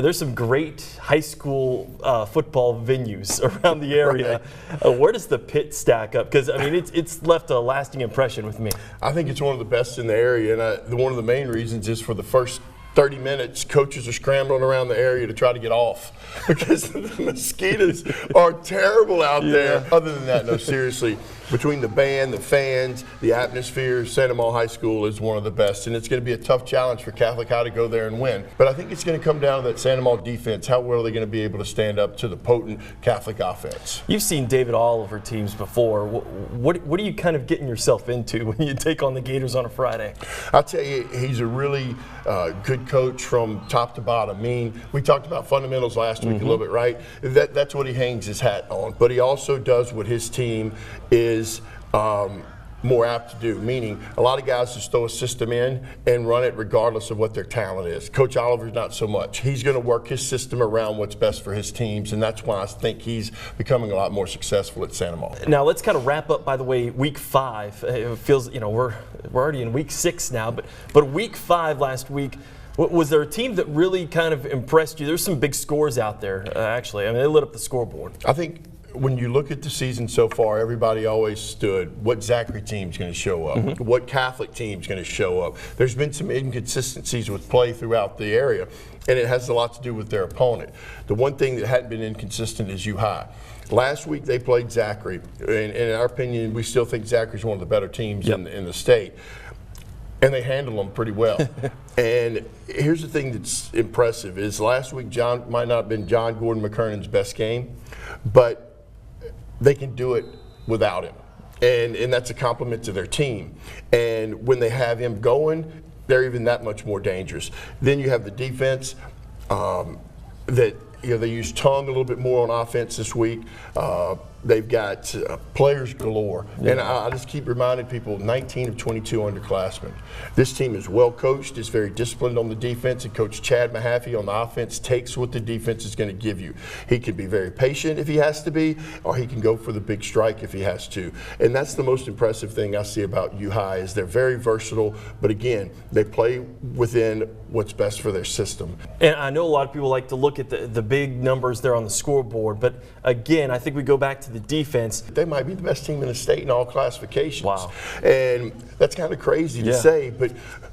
There's some great high school football venues around the area. Right. Where does the Pit stack up? Because, I mean, it's left a lasting impression with me. I think it's one of the best in the area, and one of the main reasons is for the first 30 minutes, coaches are scrambling around the area to try to get off because the mosquitoes are terrible out there. Other than that, no, seriously, between the band, the fans, the atmosphere, Santa Maria High School is one of the best, and it's going to be a tough challenge for Catholic High to go there and win. But I think it's going to come down to that Santa Maria defense. How well are they going to be able to stand up to the potent Catholic offense? You've seen David Oliver teams before. What are you kind of getting yourself into when you take on the Gators on a Friday? I'll tell you, he's a really good coach from top to bottom. I mean, we talked about fundamentals last week a little bit, right? That's what he hangs his hat on. But he also does what his team is more apt to do, meaning a lot of guys just throw a system in and run it regardless of what their talent is. Coach Oliver's not so much. He's going to work his system around what's best for his teams, and that's why I think he's becoming a lot more successful at Santa Maria. Now let's kind of wrap up, by the way, week 5. It feels, you know, we're already in week 6 now, but week 5 last week, was there a team that really kind of impressed you? There's some big scores out there, actually. I mean, they lit up the scoreboard. I think when you look at the season so far, everybody always stood what Zachary team's going to show up, what Catholic team's going to show up. There's been some inconsistencies with play throughout the area, and it has a lot to do with their opponent. The one thing that hadn't been inconsistent is U High. Last week they played Zachary, and in our opinion, we still think Zachary's one of the better teams in the state. And they handle them pretty well. And here's the thing that's impressive is last week John might not have been John Gordon McKernan's best game, but they can do it without him. And that's a compliment to their team. And when they have him going, they're even that much more dangerous. Then you have the defense that, you know, they use tongue a little bit more on offense this week. They've got players galore. And I just keep reminding people, 19 of 22 underclassmen. This team is well coached, is very disciplined on the defense, and Coach Chad Mahaffey on the offense takes what the defense is going to give you. He can be very patient if he has to be, or he can go for the big strike if he has to. And that's the most impressive thing I see about U High is they're very versatile, but again, they play within what's best for their system. And I know a lot of people like to look at the big numbers there on the scoreboard, but again, I think we go back to the defense. They might be the best team in the state in all classifications. Wow. And that's kind of crazy to say, but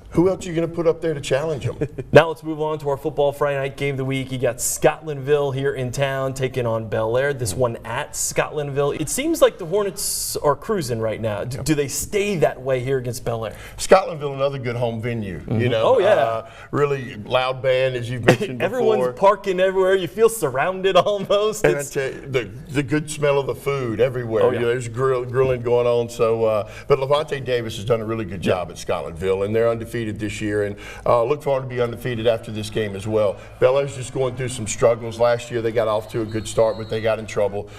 who else are you going to put up there to challenge them? Now let's move on to our football Friday night game of the week. You got Scotlandville here in town taking on Bel Air. This one at Scotlandville. It seems like the Hornets are cruising right now. Do they stay that way here against Bel Air? Scotlandville, another good home venue. You know, really loud band, as you've mentioned before. Everyone's parking everywhere. You feel surrounded almost. And I tell you, the good smell of the food everywhere. You know, there's grilling going on. So, but Levante Davis has done a really good job at Scotlandville, and they're undefeated this year, and look forward to be undefeated after this game as well. Bel Air's just going through some struggles. Last year they got off to a good start, but they got in trouble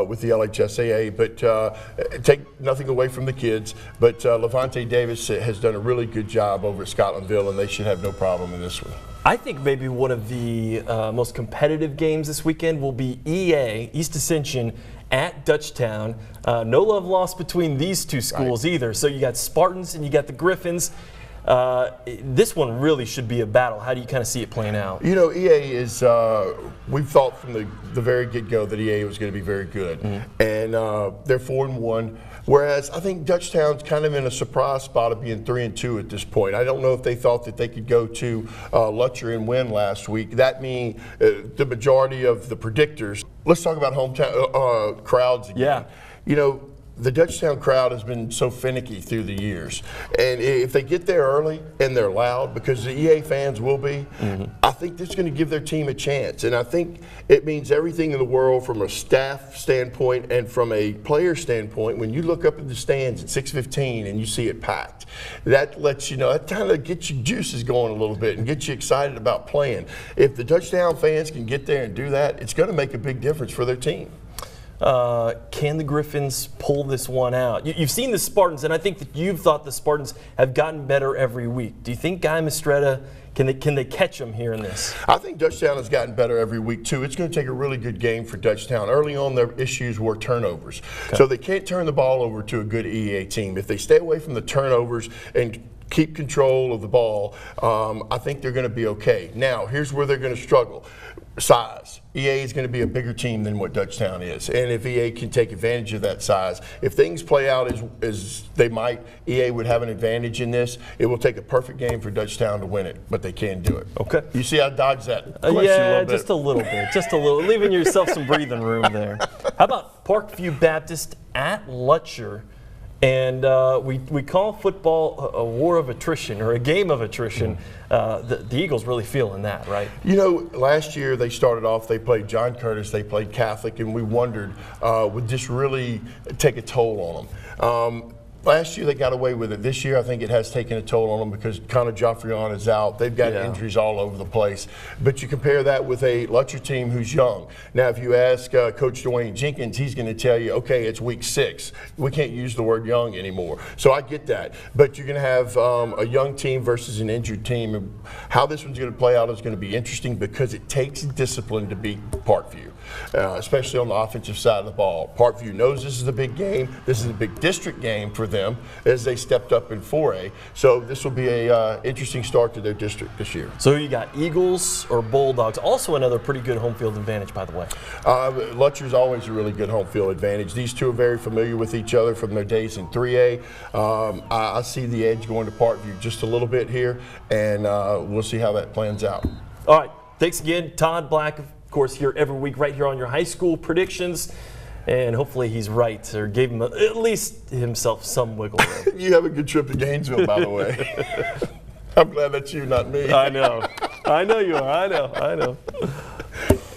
with the LHSAA. But take nothing away from the kids, but Levante Davis has done a really good job over at Scotlandville, and they should have no problem in this one. I think maybe one of the most competitive games this weekend will be EA, East Ascension, at Dutchtown. No love lost between these two schools either. So you got Spartans and you got the Griffins. This one really should be a battle. How do you kind of see it playing out? You know, EA is, we've thought from the very get-go that EA was going to be very good. And they're 4-1. Whereas I think Dutchtown's kind of in a surprise spot of being 3-2 at this point. I don't know if they thought that they could go to Lutcher and win last week. That means the majority of the predictors. Let's talk about hometown crowds again. Yeah. You know, the Dutchtown crowd has been so finicky through the years. And if they get there early and they're loud, because the EA fans will be, I think that's going to give their team a chance. And I think it means everything in the world from a staff standpoint and from a player standpoint. When you look up in the stands at 6:15 and you see it packed, that lets you know, that kind of gets your juices going a little bit and gets you excited about playing. If the Dutchtown fans can get there and do that, it's going to make a big difference for their team. Can the Griffins pull this one out? You've seen the Spartans, and I think that you've thought the Spartans have gotten better every week. Do you think Guy Mistretta, can they catch them here in this? I think Dutchtown has gotten better every week, too. It's going to take a really good game for Dutchtown. Early on, their issues were turnovers. So they can't turn the ball over to a good EA team. If they stay away from the turnovers and keep control of the ball, I think they're going to be okay. Now, here's where they're going to struggle. Size. EA is going to be a bigger team than what Dutchtown is. And if EA can take advantage of that size, if things play out as they might, EA would have an advantage in this. It will take a perfect game for Dutchtown to win it, but they can do it. Okay. You see I dodged that question yeah, a little bit. just a little bit. Just a little. Leaving yourself some breathing room there. How about Parkview Baptist at Lutcher? And we call football a war of attrition or a game of attrition. The Eagles really feeling that, right? You know, last year they started off, they played John Curtis, they played Catholic, and we wondered, would this really take a toll on them? Last year they got away with it. This year I think it has taken a toll on them because Connor Joffrion is out. They've got injuries all over the place. But you compare that with a Lutcher team who's young. Now if you ask Coach Dwayne Jenkins, he's going to tell you, okay, it's week 6. We can't use the word young anymore. So I get that. But you're going to have a young team versus an injured team. And how this one's going to play out is going to be interesting because it takes discipline to beat Parkview, especially on the offensive side of the ball. Parkview knows this is a big game. This is a big district game for them as they stepped up in 4A. So this will be a interesting start to their district this year. So you got Eagles or Bulldogs, also another pretty good home field advantage, by the way. Lutcher's always a really good home field advantage. These two are very familiar with each other from their days in 3A. I see the edge going to Parkview just a little bit here, and we'll see how that plans out. All right, thanks again, Todd Black, of course, here every week right here on your high school predictions. And hopefully he's right, or gave him at least himself some wiggle room. You have a good trip to Gainesville, by the way. I'm glad that's you, not me. I know. I know you are. I know.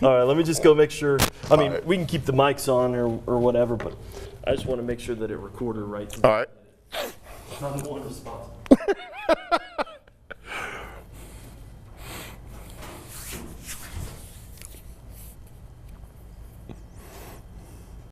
All right, let me just go make sure. I mean, we can keep the mics on or whatever, but I just want to make sure that it recorded right. All right. I'm the one responsible.